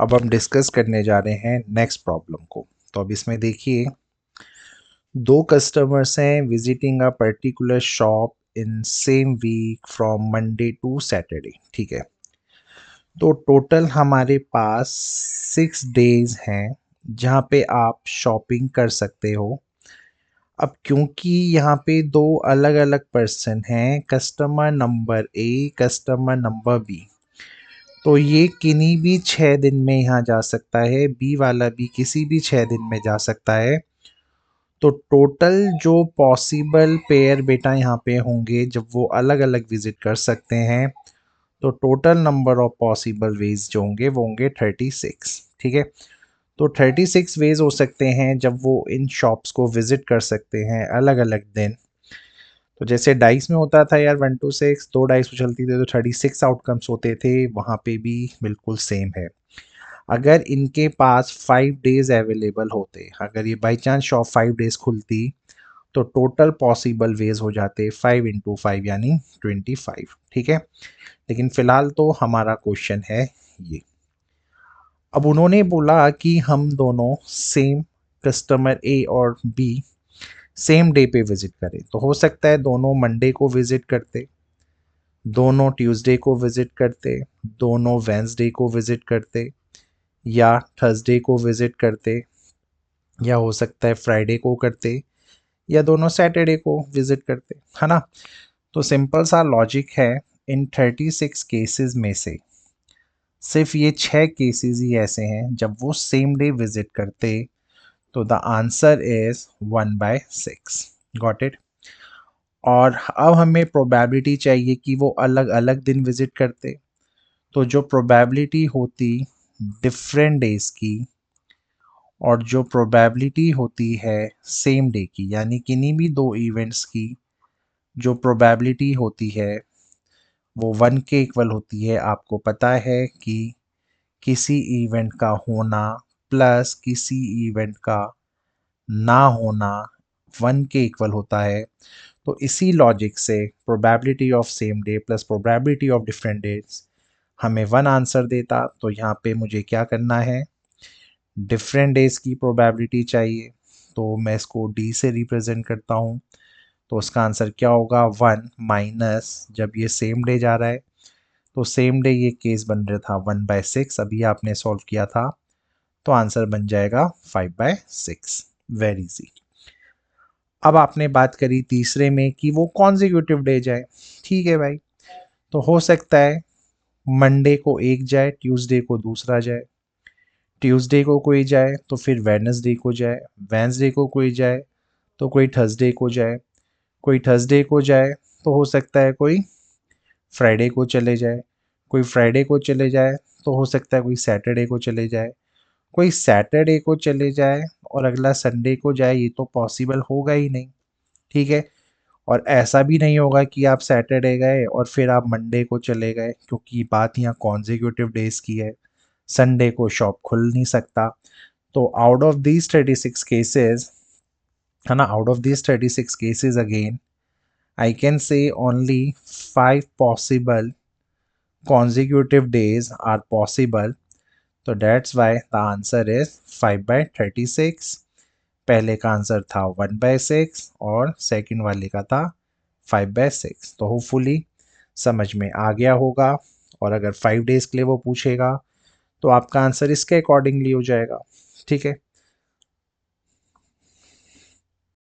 अब हम डिस्कस करने जा रहे हैं नेक्स्ट प्रॉब्लम को। तो अब इसमें देखिए, दो कस्टमर्स हैं visiting a particular shop in same week from Monday to Saturday. ठीक है, तो टोटल हमारे पास 6 डेज हैं जहाँ पे आप शॉपिंग कर सकते हो। अब क्योंकि यहाँ पे दो अलग अलग पर्सन हैं, customer number A, customer number B, तो ये किन्हीं भी 6 दिन में यहाँ जा सकता है, बी वाला भी किसी भी 6 दिन में जा सकता है। तो टोटल जो पॉसिबल पेयर बेटा यहाँ पे होंगे जब वो अलग अलग विजिट कर सकते हैं, तो total number of possible ways जो होंगे वो होंगे 36। ठीक है, तो 36 वेज हो सकते हैं जब वो इन शॉप्स को विजिट कर सकते हैं अलग अलग दिन। तो जैसे डाइस में होता था यार 1 to 6, दो डाइस उछलती थे तो 36 आउटकम्स होते थे, वहाँ पे भी बिल्कुल सेम है। अगर इनके पास 5 डेज अवेलेबल होते, अगर ये बाई चांस शॉप 5 डेज खुलती, तो टोटल पॉसिबल वेज हो जाते 5 into 5 यानी 25। ठीक है, लेकिन फिलहाल तो हमारा क्वेश्चन है ये। अब उन्होंने बोला कि हम दोनों सेम कस्टमर ए और बी सेम डे पे विजिट करें। तो हो सकता है दोनों मंडे को विजिट करते, दोनों ट्यूसडे को विजिट करते, दोनों वेंसडे को विजिट करते, या थर्सडे को विजिट करते, या हो सकता है फ्राइडे को करते, या दोनों सैटरडे को विजिट करते, है ना। तो सिंपल सा लॉजिक है, इन 36 केसेस में से सिर्फ ये 6 केसेस ही ऐसे हैं जब वो सेम डे विजिट करते, तो the answer is 1/6। Got it. और अब हमें प्रोबेबिलिटी चाहिए कि वो अलग अलग दिन विजिट करते। तो जो प्रोबेबिलिटी होती डिफरेंट डेज की और जो प्रोबेबिलिटी होती है सेम डे की, यानी किन्हीं भी दो इवेंट्स की जो प्रोबेबिलिटी होती है वो 1 के इक्वल होती है। आपको पता है कि किसी इवेंट का होना प्लस किसी इवेंट का ना होना 1 के इक्वल होता है। तो इसी लॉजिक से probability of same debt plus probability of different days हमें 1 आंसर देता। तो यहाँ पे मुझे क्या करना है, डिफरेंट डेज की प्रोबेबिलिटी चाहिए, तो मैं इसको डी से रिप्रेजेंट करता हूँ। तो उसका आंसर क्या होगा, 1 माइनस, जब ये सेम डे जा रहा है तो सेम डे ये केस बन रहा था 1/6, अभी आपने सॉल्व किया था, तो आंसर बन जाएगा 5/6। Very easy. अब आपने बात करी तीसरे में कि वो कॉन्जिक्यूटिव डे जाए। ठीक है भाई, तो हो सकता है मंडे को एक जाए, ट्यूसडे को दूसरा जाए, ट्यूसडे को कोई जाए तो फिर वेडनेसडे को जाए, वेडनेसडे को कोई जाए तो कोई थर्सडे को जाए, कोई थर्सडे को जाए तो हो सकता है कोई फ्राइडे को चले जाए, कोई फ्राइडे को चले जाए तो हो सकता है कोई सैटरडे को चले जाए, कोई सैटरडे को चले जाए और अगला संडे को जाए, ये तो पॉसिबल होगा ही नहीं। ठीक है, और ऐसा भी नहीं होगा कि आप सैटरडे गए और फिर आप मंडे को चले गए, क्योंकि बात यहाँ कॉन्जिक्यूटिव डेज की है, संडे को शॉप खुल नहीं सकता। तो आउट ऑफ दीज 36 केसेस, है ना, out of these 36 cases again I can say only 5 possible consecutive days are possible। तो that's why the answer is 5/36। पहले का आंसर था 1/6 और सेकंड वाले का था 5/6। तो होपफुली समझ में आ गया होगा, और अगर 5 डेज के लिए वो पूछेगा तो आपका आंसर इसके अकॉर्डिंगली हो जाएगा। ठीक है,